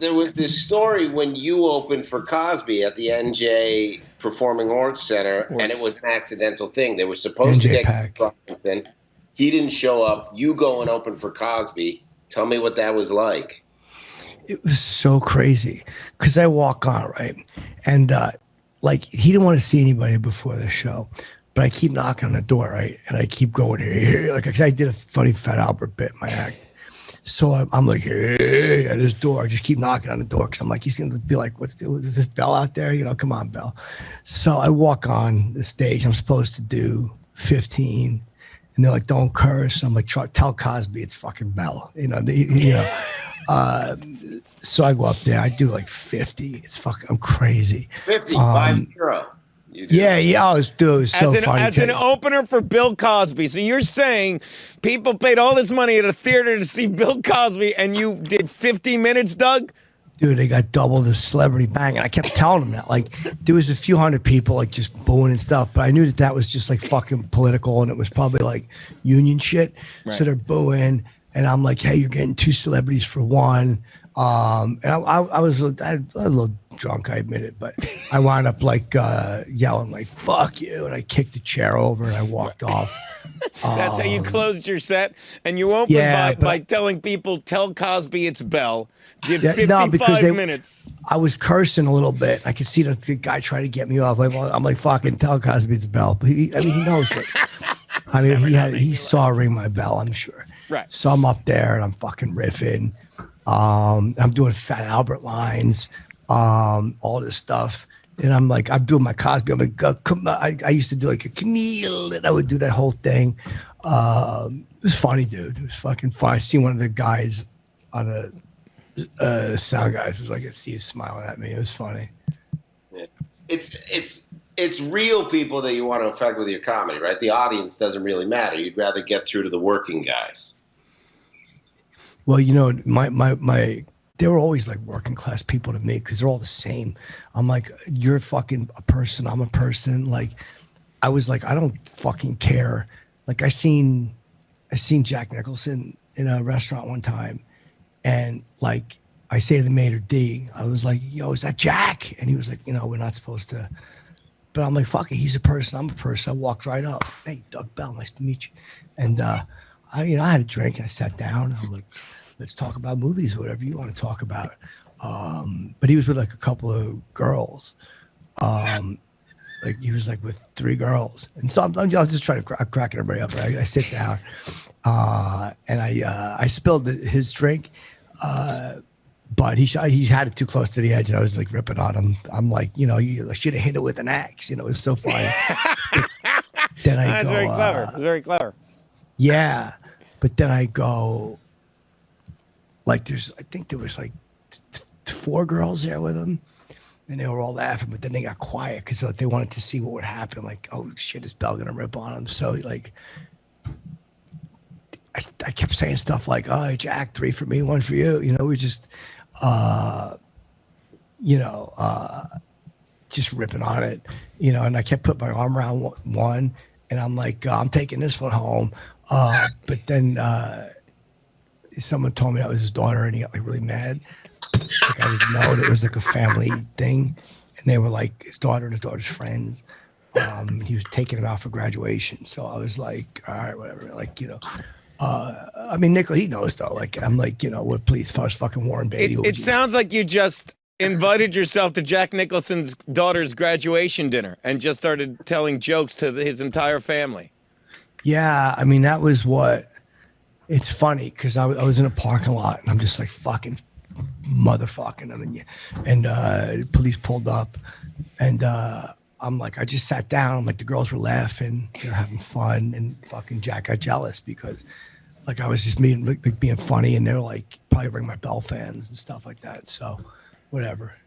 there was this story when you opened for Cosby at the NJ Performing Arts Center, and it was an accidental thing. They were supposed to NJ get Pack. Robinson. He didn't show up. You go and open for Cosby. Tell me what that was like. It was so crazy because I walk on, right? And like he didn't want to see anybody before the show, but I keep knocking on the door, right? And I keep going here, like, cause I did a funny Fat Albert bit in my act. So I'm like, hey, at his door. I just keep knocking on the door because I'm like, he's going to be like, what's this Bell out there? You know, come on, Bell. So I walk on the stage. I'm supposed to do 15. And they're like, don't curse. I'm like, tell Cosby it's fucking Bell. You know, so I go up there. I do like 50. It's fucking, I'm crazy. 50, 50. Yeah. I was doing. It was so funny. As an opener for Bill Cosby. So you're saying people paid all this money at a theater to see Bill Cosby, and you did 50 minutes, Doug? Dude, they got double the celebrity bang. And I kept telling them that. Like, there was a few hundred people, like, just booing and stuff. But I knew that was just, like, fucking political. And it was probably, like, union shit. Right. So they're booing. And I'm like, hey, you're getting 2 celebrities for 1. And I was a little drunk, I admit it. But I wound up, like, yelling, like, fuck you. And I kicked the chair over and I walked off. That's how you closed your set. And you opened by telling people, tell Cosby it's Bell. Did 55 minutes. I was cursing a little bit. I could see the guy trying to get me off. I'm like, fucking tell Cosby it's Bell. But he knows what. I mean, he saw Ring My Bell, I'm sure. Right. So I'm up there and I'm fucking riffing. I'm doing Fat Albert lines, all this stuff. And I'm like, I'm doing my Cosby. I'm like, I used to do like a Camille, and I would do that whole thing. It was funny, dude. It was fucking fun. I seen one of the guys on the sound guys was like, I see you smiling at me. It was funny. Yeah. It's real people that you want to affect with your comedy, right? The audience doesn't really matter. You'd rather get through to the working guys. Well, you know, my they were always like working class people to me because they're all the same. I'm like, you're fucking a person. I'm a person. Like, I was like, I don't fucking care. Like, I seen Jack Nicholson in a restaurant one time, and like, I say to the maitre d', I was like, yo, is that Jack? And he was like, you know, we're not supposed to. But I'm like, fuck it, he's a person. I'm a person. I walked right up. Hey, Doug Bell, nice to meet you. And I had a drink and I sat down. I'm like, let's talk about movies or whatever you want to talk about. But he was with like a couple of girls. Like he was like with 3 girls. And so I'm just trying to crack everybody up. I sit down and I spilled his drink. But he had it too close to the edge, and I was like ripping on him. I'm like, you know, you should have hit it with an axe. You know, it was so funny. Then That's very clever. It's very clever. Yeah, but then I go, like, I think there was like 4 girls there with him, and they were all laughing. But then they got quiet because they wanted to see what would happen. Like, oh shit, is Bell gonna rip on him? So like, I kept saying stuff like, oh, Jack, 3 for me, 1 for you. You know, we just. Just ripping on it, you know, and I kept putting my arm around one, and I'm like, I'm taking this one home. But then someone told me that was his daughter, and he got like really mad. Like I didn't know that it was like a family thing, and they were like his daughter and his daughter's friends. He was taking him out for graduation, so I was like, all right, whatever, like, you know. I mean, Nickel, he knows though. Like, I'm like, you know, what? Please, if I was fucking Warren Beatty, it sounds like you just invited yourself to Jack Nicholson's daughter's graduation dinner and just started telling jokes to his entire family. Yeah, I mean, that was what. It's funny because I was in a parking lot and I'm just like fucking motherfucking them, and police pulled up, and I'm like, I just sat down. I'm like, the girls were laughing, they're having fun, and fucking Jack got jealous because, like, I was just being funny, and they were like, probably Ring My Bell fans and stuff like that. So, whatever.